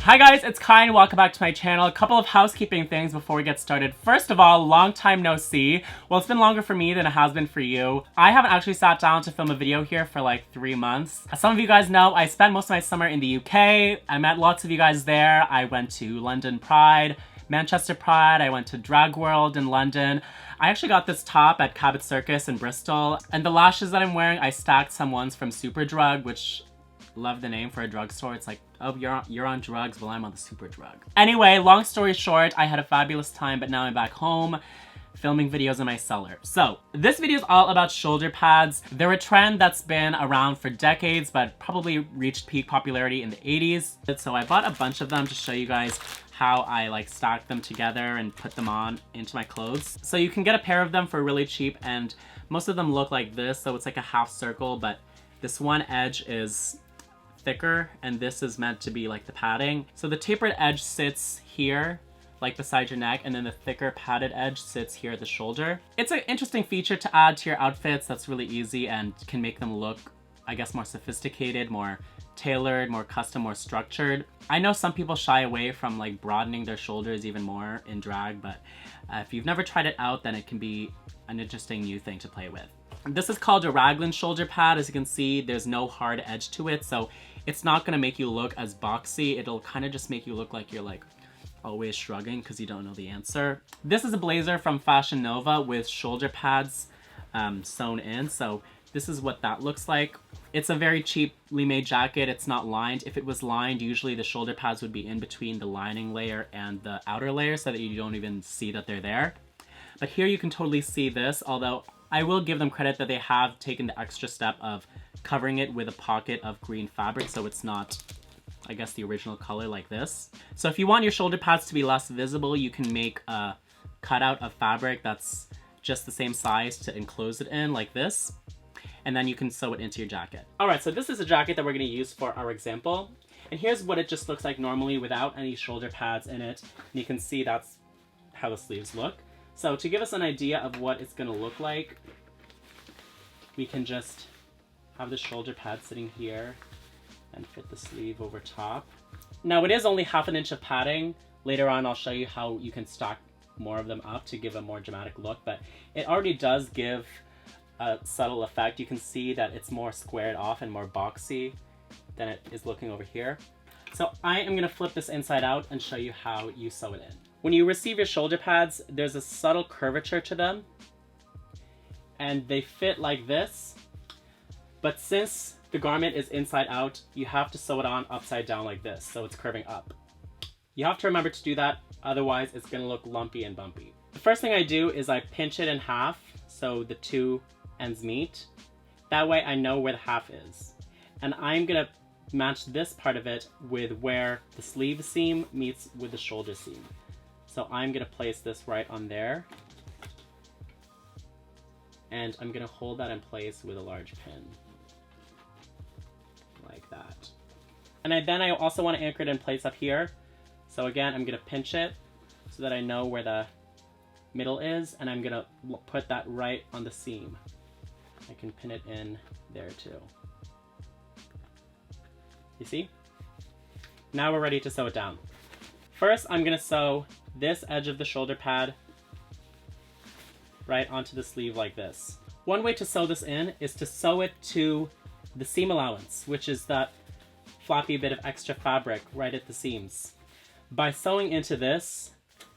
Hi guys, it's Kai and welcome back to my channel. A couple of housekeeping things before we get started. First of all, long time no see. Well, it's been longer for me than it has been for you. I haven't actually sat down to film a video here for like 3 months. As some of you guys know, I spent most of my summer in the UK. I met lots of you guys there. I went to London Pride, Manchester Pride, I went to Drag World in London. I actually got this top at Cabot Circus in Bristol. And the lashes that I'm wearing, I stacked some ones from Superdrug, which love the name for a drugstore. It's like, oh, you're on drugs, well, I'm on the super drug. Anyway, long story short, I had a fabulous time, but now I'm back home filming videos in my cellar. So this video is all about shoulder pads. They're a trend that's been around for decades, but probably reached peak popularity in the 80s. So I bought a bunch of them to show you guys how I like stack them together and put them on into my clothes. So you can get a pair of them for really cheap, and most of them look like this. So it's like a half circle, but this one edge is thicker and this is meant to be like the padding. So the tapered edge sits here, like beside your neck, and then the thicker padded edge sits here at the shoulder. It's an interesting feature to add to your outfits that's really easy and can make them look, I guess, more sophisticated, more tailored, more custom, more structured. I know some people shy away from like broadening their shoulders even more in drag, but if you've never tried it out, then it can be an interesting new thing to play with. This is called a raglan shoulder pad. As you can see, there's no hard edge to it, so it's not gonna make you look as boxy. It'll kind of just make you look like you're like always shrugging because you don't know the answer. This is a blazer from Fashion Nova with shoulder pads sewn in. So this is what that looks like. It's a very cheaply made jacket. It's not lined. If it was lined, usually the shoulder pads would be in between the lining layer and the outer layer so that you don't even see that they're there. But here you can totally see this, although I will give them credit that they have taken the extra step of covering it with a pocket of green fabric so it's not, I guess, the original color like this. So if you want your shoulder pads to be less visible, you can make a cutout of fabric that's just the same size to enclose it in like this. And then you can sew it into your jacket. All right, so this is a jacket that we're gonna use for our example. And here's what it just looks like normally without any shoulder pads in it. And you can see that's how the sleeves look. So to give us an idea of what it's gonna look like, we can just have the shoulder pad sitting here and fit the sleeve over top. Now it is only ½ inch of padding. Later on I'll show you how you can stack more of them up to give a more dramatic look, but it already does give a subtle effect. You can see that it's more squared off and more boxy than it is looking over here. So I am gonna flip this inside out and show you how you sew it in. When you receive your shoulder pads, there's a subtle curvature to them, and they fit like this. But since the garment is inside out, you have to sew it on upside down like this, so it's curving up. You have to remember to do that, otherwise it's gonna look lumpy and bumpy. The first thing I do is I pinch it in half so the two ends meet. That way I know where the half is. And I'm gonna match this part of it with where the sleeve seam meets with the shoulder seam. So I'm gonna place this right on there. And I'm gonna hold that in place with a large pin. Like that. And then I also wanna anchor it in place up here. So again, I'm gonna pinch it so that I know where the middle is, and I'm gonna put that right on the seam. I can pin it in there too. You see? Now we're ready to sew it down. First, I'm gonna sew this edge of the shoulder pad right onto the sleeve like this. One way to sew this in is to sew it to the seam allowance, which is that floppy bit of extra fabric right at the seams. By sewing into this,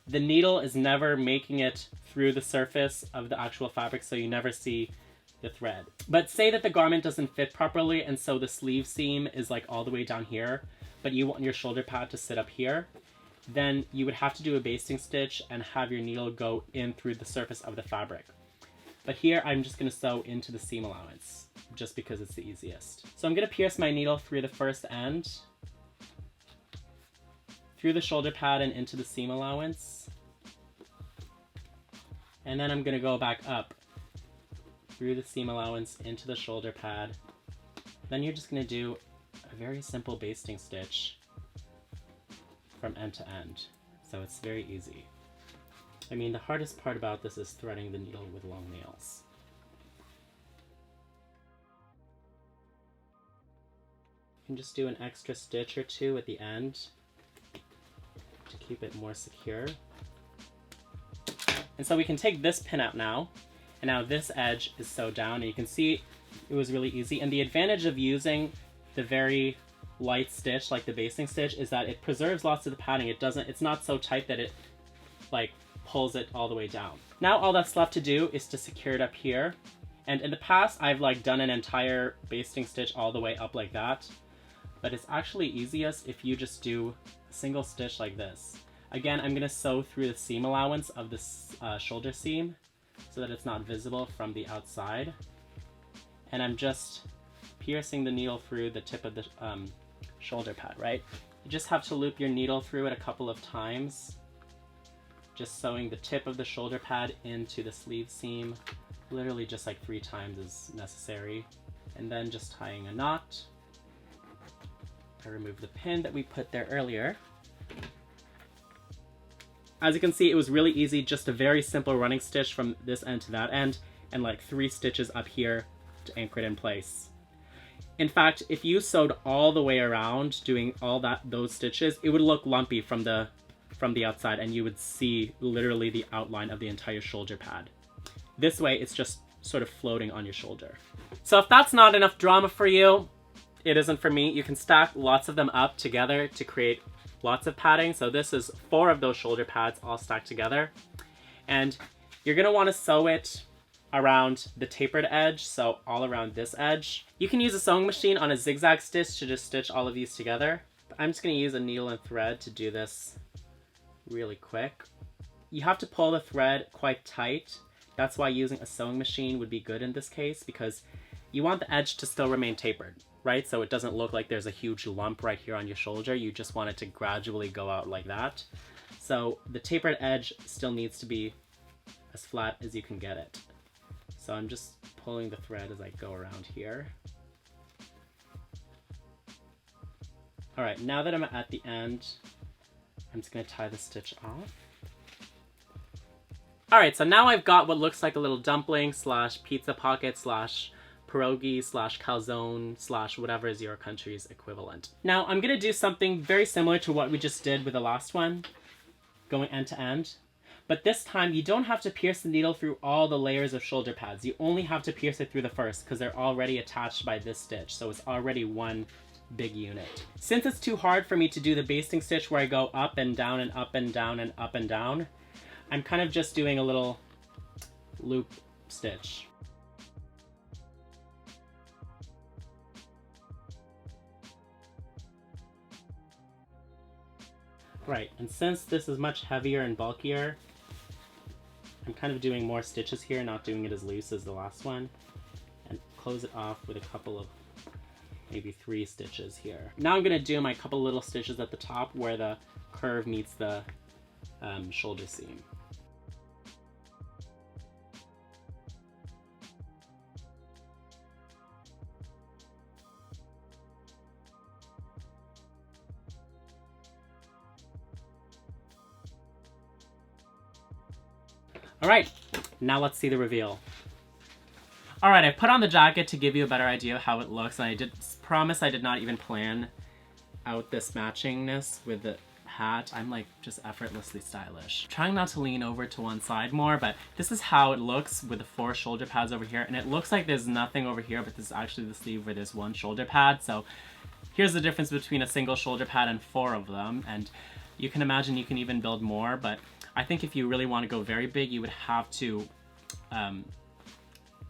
the needle is never making it through the surface of the actual fabric, so you never see the thread. But say that the garment doesn't fit properly, and so the sleeve seam is like all the way down here, but you want your shoulder pad to sit up here, then you would have to do a basting stitch and have your needle go in through the surface of the fabric. But here I'm just gonna sew into the seam allowance, just because it's the easiest. So I'm gonna pierce my needle through the first end, through the shoulder pad and into the seam allowance. And then I'm gonna go back up through the seam allowance into the shoulder pad. Then you're just gonna do a very simple basting stitch from end to end. So it's very easy. I mean, the hardest part about this is threading the needle with long nails. You can just do an extra stitch or two at the end keep it more secure. And so we can take this pin out now, and now this edge is sewed down, and you can see it was really easy. And the advantage of using the very light stitch, like the basting stitch, is that it preserves lots of the padding. It's not so tight that it like pulls it all the way down. Now all that's left to do is to secure it up here. And in the past, I've like done an entire basting stitch all the way up like that, but it's actually easiest if you just do a single stitch like this. Again, I'm gonna sew through the seam allowance of this shoulder seam so that it's not visible from the outside. And I'm just piercing the needle through the tip of the shoulder pad, right? You just have to loop your needle through it a couple of times, just sewing the tip of the shoulder pad into the sleeve seam. Literally just like 3 times is necessary. And then just tying a knot. I remove the pin that we put there earlier. As you can see, it was really easy, just a very simple running stitch from this end to that end, and like 3 stitches up here to anchor it in place. In fact, if you sewed all the way around doing all those stitches, it would look lumpy from the outside, and you would see literally the outline of the entire shoulder pad. This way, it's just sort of floating on your shoulder. So if that's not enough drama for you, it isn't for me. You can stack lots of them up together to create lots of padding. So this is 4 of those shoulder pads all stacked together. And you're gonna wanna sew it around the tapered edge, so all around this edge. You can use a sewing machine on a zigzag stitch to just stitch all of these together. But I'm just gonna use a needle and thread to do this really quick. You have to pull the thread quite tight. That's why using a sewing machine would be good in this case, because you want the edge to still remain tapered, right? So it doesn't look like there's a huge lump right here on your shoulder. You just want it to gradually go out like that. So the tapered edge still needs to be as flat as you can get it. So I'm just pulling the thread as I go around here. All right, now that I'm at the end, I'm just gonna tie the stitch off. All right, so now I've got what looks like a little dumpling slash pizza pocket slash pierogi slash calzone slash whatever is your country's equivalent. Now I'm gonna do something very similar to what we just did with the last one, going end to end. But this time you don't have to pierce the needle through all the layers of shoulder pads. You only have to pierce it through the first because they're already attached by this stitch. So it's already one big unit. Since it's too hard for me to do the basting stitch where I go up and down and up and down and up and down, I'm kind of just doing a little loop stitch. Right, and since this is much heavier and bulkier, I'm kind of doing more stitches here, not doing it as loose as the last one, and close it off with a couple of, maybe 3 stitches here. Now I'm gonna do my couple little stitches at the top where the curve meets the shoulder seam. All right, now let's see the reveal. All right, I put on the jacket to give you a better idea of how it looks, and I did promise I did not even plan out this matchingness with the hat. I'm like just effortlessly stylish. Trying not to lean over to one side more, but this is how it looks with the 4 shoulder pads over here, and it looks like there's nothing over here, but this is actually the sleeve where there's 1 shoulder pad. So here's the difference between a single shoulder pad and 4 of them, and you can imagine you can even build more, but I think if you really want to go very big, you would have to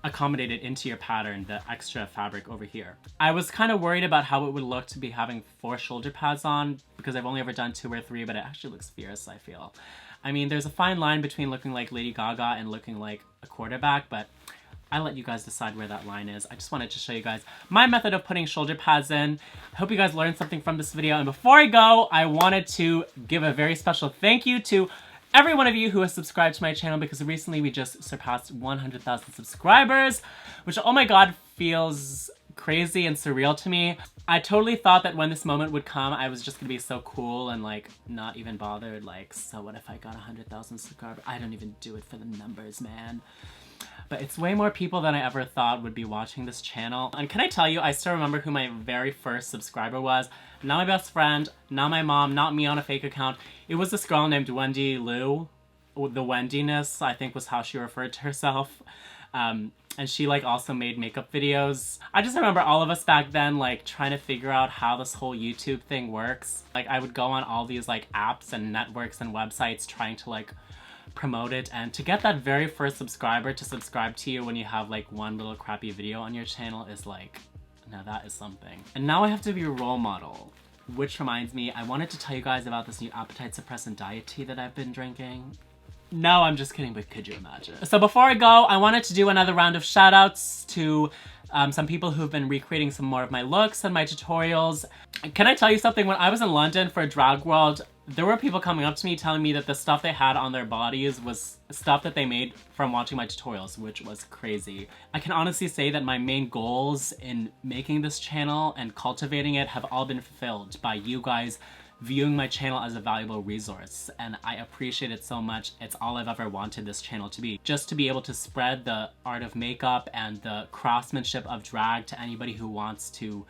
accommodate it into your pattern, the extra fabric over here. I was kind of worried about how it would look to be having 4 shoulder pads on, because I've only ever done 2 or 3, but it actually looks fierce, I feel. I mean, there's a fine line between looking like Lady Gaga and looking like a quarterback, but I let you guys decide where that line is. I just wanted to show you guys my method of putting shoulder pads in. I hope you guys learned something from this video, and before I go, I wanted to give a very special thank you to every one of you who has subscribed to my channel, because recently we just surpassed 100,000 subscribers, which, oh my god, feels crazy and surreal to me. I totally thought that when this moment would come, I was just gonna be so cool and like not even bothered, like, so what if I got 100,000 subscribers? I don't even do it for the numbers, man. But it's way more people than I ever thought would be watching this channel. And can I tell you, I still remember who my very first subscriber was. Not my best friend, not my mom, not me on a fake account. It was this girl named Wendy Lou. The Wendiness, I think, was how she referred to herself. And she like also made makeup videos. I just remember all of us back then like trying to figure out how this whole YouTube thing works. Like I would go on all these like apps and networks and websites trying to like promote it, and to get that very first subscriber to subscribe to you when you have like one little crappy video on your channel is like, now that is something. And now I have to be a role model, which reminds me, I wanted to tell you guys about this new appetite suppressant diet tea that I've been drinking. No, I'm just kidding, but could you imagine? So before I go, I wanted to do another round of shoutouts to some people who've been recreating some more of my looks and my tutorials. Can I tell you something? When I was in London for Drag World, there were people coming up to me telling me that the stuff they had on their bodies was stuff that they made from watching my tutorials, which was crazy. I can honestly say that my main goals in making this channel and cultivating it have all been fulfilled by you guys viewing my channel as a valuable resource, and I appreciate it so much. It's all I've ever wanted this channel to be. Just to be able to spread the art of makeup and the craftsmanship of drag to anybody who wants to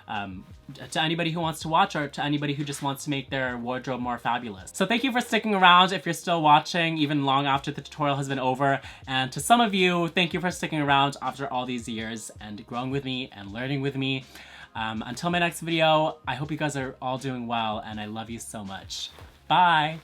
watch, or to anybody who just wants to make their wardrobe more fabulous. So thank you for sticking around if you're still watching even long after the tutorial has been over, and to some of you, thank you for sticking around after all these years and growing with me and learning with me. Until my next video, I hope you guys are all doing well, and I love you so much. Bye!